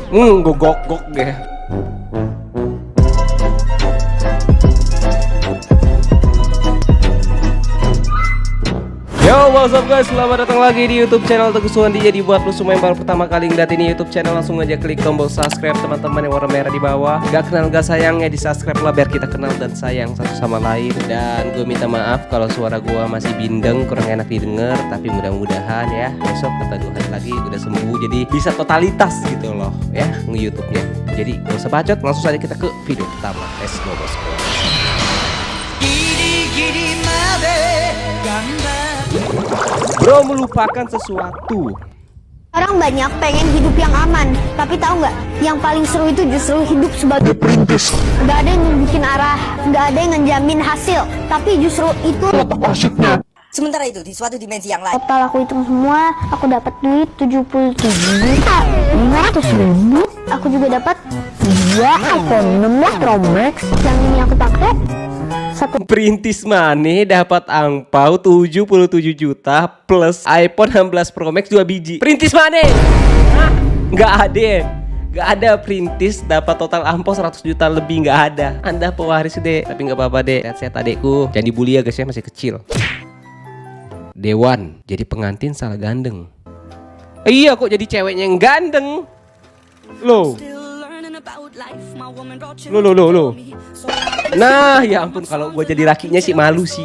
Gok deh. Yo, what's up guys, selamat datang lagi di YouTube channel Teguh Suwandi. Jadi buat lu semua yang baru pertama kali ngeliat ini YouTube channel, langsung aja klik tombol subscribe teman-teman yang warna merah di bawah. Gak kenal gak sayang ya di subscribe lah, biar kita kenal dan sayang satu sama lain. Dan gue minta maaf kalau suara gue masih bindeng, kurang enak didengar. Tapi mudah-mudahan ya besok atau 2 hari lagi udah sembuh, jadi bisa totalitas gitu loh ya nge-YouTube-nya. Jadi gak usah bacot, langsung saja kita ke video pertama. Let's go bosku. Bro, melupakan sesuatu. Orang banyak pengen hidup yang aman, tapi tahu nggak? Yang paling seru itu justru hidup sebagai perintis. Nggak ada yang bikin arah, nggak ada yang ngejamin hasil, tapi justru itu asyiknya. Sementara itu di suatu dimensi yang lain, Total aku hitung semua, aku dapat duit 77.500.000. Aku juga dapat 2 iPhone 16 Pro Max. Yang ini aku pakai Perintis Money dapat angpau 77 juta plus iPhone 16 Pro Max 2 biji. Perintis Money. Hah? Nggak ada. Nggak ada perintis dapat total angpau 100 juta lebih, nggak ada. Anda pewaris deh, tapi nggak apa-apa deh. Sehat-sehat adekku. Jangan dibully ya guys ya, masih kecil. Dewan jadi pengantin salah gandeng. Iya kok jadi ceweknya yang gandeng. Loh. Loh. Nah, ya ampun, kalau gue jadi lakinya sih malu sih.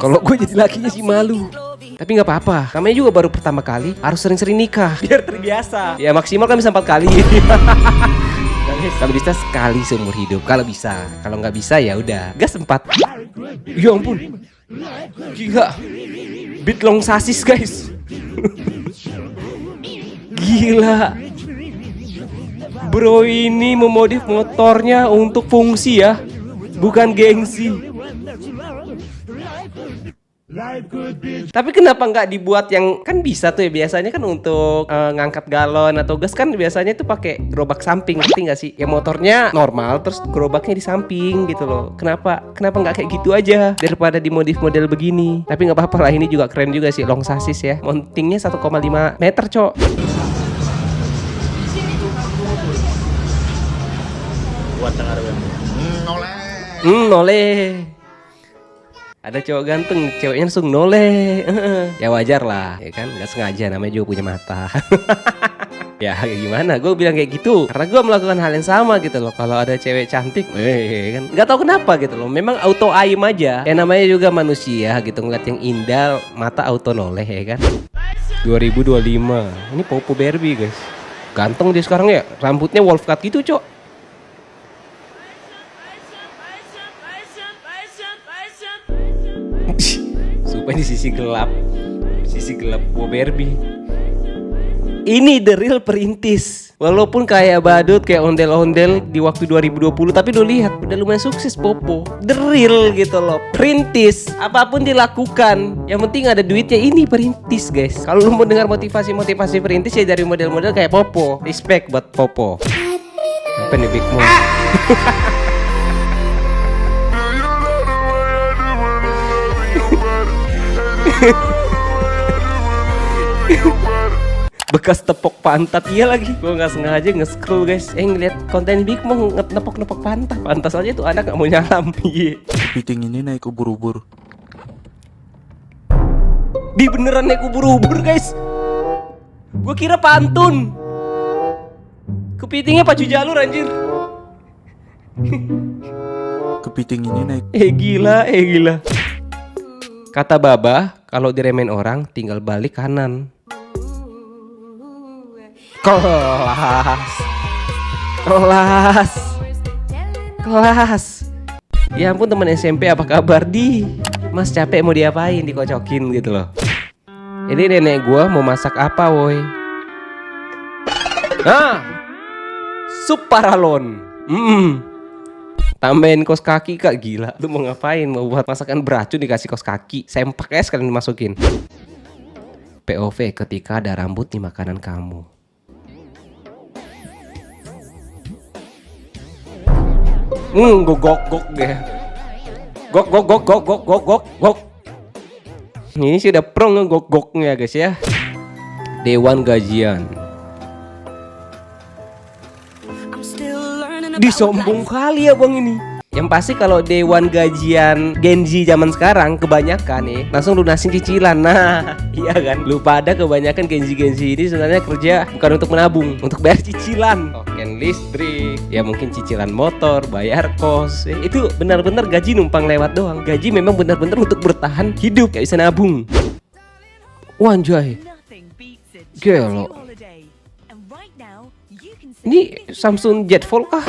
Kalau gue jadi lakinya sih malu. Tapi nggak apa-apa, namanya juga baru pertama kali, harus sering-sering nikah biar terbiasa. Ya maksimal kan bisa 4 kali. Kalau bisa sekali seumur hidup, kalau bisa. Kalau nggak bisa ya udah, gas 4. Ya ampun, gila, beat long sasis guys. Gila. Bro ini memodif motornya untuk fungsi ya, bukan gengsi. Tapi kenapa nggak dibuat yang, kan bisa tuh ya, biasanya kan untuk ngangkat galon atau gas kan biasanya tuh pakai gerobak samping, ngerti nggak sih? Ya motornya normal terus gerobaknya di samping gitu loh. Kenapa nggak kayak gitu aja daripada dimodif model begini? Tapi nggak apa-apa lah, ini juga keren juga sih, long sasis ya. Mountingnya 1,5 meter cok. Noleh. Ada cowok ganteng, ceweknya langsung noleh. Ya wajar lah, ya kan? Nggak sengaja, namanya juga punya mata. Ya gimana? Gue bilang kayak gitu karena gue melakukan hal yang sama gitu loh. Kalau ada cewek cantik, kan nggak tahu kenapa gitu loh. Memang auto aim aja. Ya namanya juga manusia gitu, ngeliat yang indah, mata auto noleh ya kan. 2025, ini Popo Barbie guys. Ganteng dia sekarang ya, rambutnya wolf cut gitu cok. Supaya di sisi gelap Popo Barbie. Ini the real perintis. Walaupun kayak badut, kayak ondel-ondel di waktu 2020, tapi lo lihat udah lumayan sukses Popo. The real gitu loh, perintis. Apapun dilakukan, yang penting ada duitnya. Ini perintis guys. Kalau lo mau dengar motivasi perintis ya dari model-model kayak Popo. Respect buat Popo. Apa nih Big Mom? Bekas tepok pantat, iya lagi. Gue nggak sengaja nge-scroll guys, ngeliat konten Big Mom nepok pantat. Pantas aja tuh anak nggak mau nyalam. Iya. Kepiting ini naik ubur-ubur. Di beneran naik ubur-ubur guys. Gue kira pantun. Kepitingnya pacu jalur anjir. Kepiting ini naik. Gila. Kata Baba, kalau diremehin orang tinggal balik kanan. Kelas. Ya ampun teman SMP, apa kabar di? Mas capek mau diapain, dikocokin gitu loh. Ini nenek gua mau masak apa woi? Sup paralon. Tambahin kos kaki kak, gila. Lu mau ngapain? Mau buat masakan beracun dikasih kos kaki? Sempak ya sekalian dimasukin. POV ketika ada rambut di makanan kamu. Gok deh. Gok. Ini sih udah pro ngegok-goknya guys ya. Dewan gajian. Disombong kali ya bang ini. Yang pasti kalau dewan gajian Gen Z zaman sekarang kebanyakan nih langsung lunasin cicilan. Nah, iya kan? Lu pada kebanyakan Gen Z ini sebenarnya kerja bukan untuk menabung, untuk bayar cicilan. Token listrik, ya mungkin cicilan motor, bayar kos. Itu benar-benar gaji numpang lewat doang. Gaji memang benar-benar untuk bertahan hidup, gak bisa nabung. Wanjay. Gelo. Ini Samsung Jet Fold kah?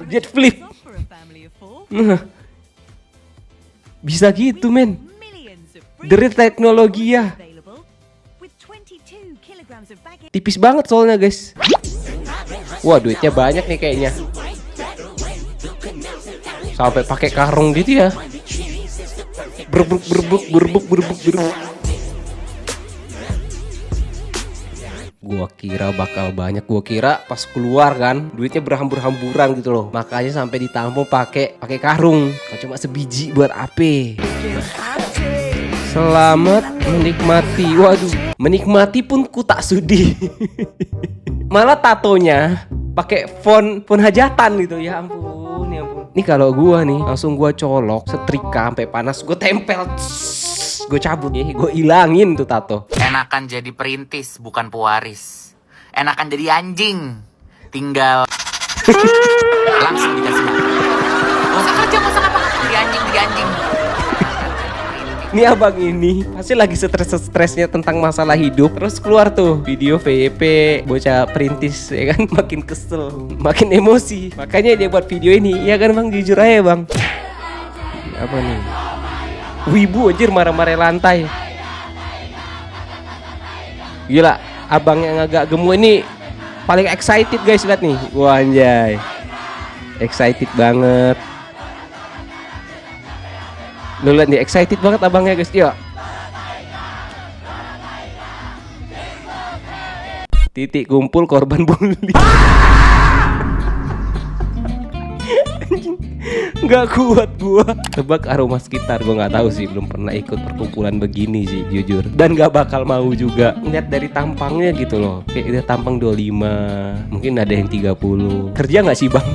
Jet Flip. Nah, bisa gitu men. Dari teknologi ya. Tipis banget soalnya guys. Wah duitnya banyak nih kayaknya. Sampai pakai karung gitu ya. Berbuk. Gua kira bakal banyak, gua kira pas keluar kan duitnya berhamburan gitu loh. Makanya sampai ditampung pakai karung. Kalau cuma sebiji buat AP. Selamat menikmati. Waduh, menikmati pun ku tak sudi. Malah tatonya pakai font hajatan gitu. Ya ampun, ya ampun. Nih kalau gua nih langsung gua colok, setrika sampai panas, gua tempel. Gue cabut ya, gue ilangin tuh tato. Enakan jadi perintis bukan pewaris. Enakan jadi anjing, tinggal langsung dikasih makan. Gak usah kerja, gak usah ngapa-ngapa. Jadi anjing. Ini abang ini pasti lagi stres-stresnya tentang masalah hidup. Terus keluar tuh video VP bocah perintis ya kan. Makin kesel, makin emosi. Makanya dia buat video ini. Ya kan bang, jujur aja bang. Apa nih? Wibu anjir marah-marah lantai. Gila, abang yang agak gemuk ini paling excited guys, lihat nih. Wah anjay. Excited banget. Lu lihat nih, excited banget abangnya guys. Yuk. Titik kumpul korban bully. Nggak kuat gua. Tebak aroma sekitar, gua nggak tahu sih, belum pernah ikut perkumpulan begini sih jujur. Dan nggak bakal mau juga. Lihat dari tampangnya gitu loh. Kayak udah tampang 25, mungkin ada yang 30. Kerja nggak sih bang?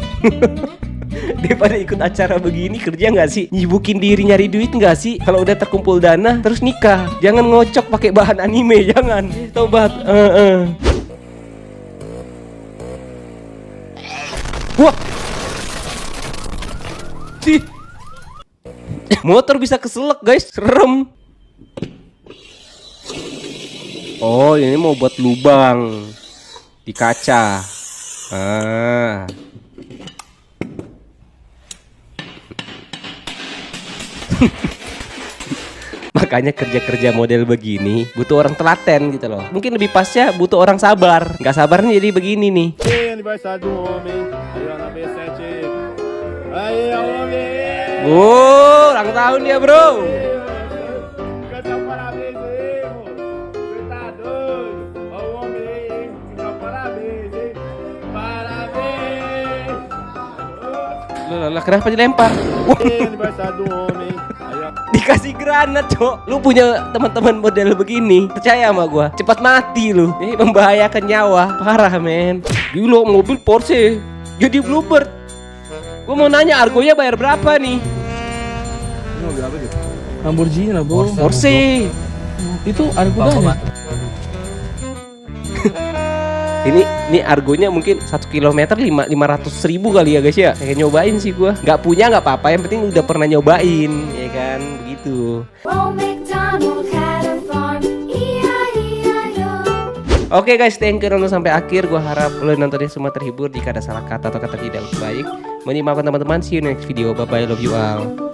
Daripada ikut acara begini, kerja nggak sih? Nyibukin diri nyari duit nggak sih? Kalau udah terkumpul dana terus nikah. Jangan ngocok pakai bahan anime, jangan. Tobat. Wah. Motor bisa keselak guys, serem. Oh ini mau buat lubang di kaca. Makanya kerja-kerja model begini butuh orang telaten gitu loh. Mungkin lebih pasnya butuh orang sabar. Nggak sabarnya jadi begini nih. Ulang tahun ya bro. Lah kenapa dilempar? Dikasih granat cok. Lu punya teman-teman model begini, percaya sama gua, cepat mati lu. Ini membahayakan nyawa, parah men. Gila mobil Porsche jadi Bluebird. Gua mau nanya argonya bayar berapa nih? Berapa gitu? Lamborghini lah bro. Porsche. Itu argonya. Ini argonya mungkin 1 kilometer 500.000 kali ya guys ya. Kayak nyobain sih gua. Nggak punya nggak apa-apa, yang penting udah pernah nyobain, ya kan? Begitu. Oke guys, thank you nonton sampai akhir. Gua harap lo nontonnya semua terhibur. Jika ada salah kata atau kata tidak baik, mohon dimaafkan teman-teman. See you next video. Bye bye, love you all.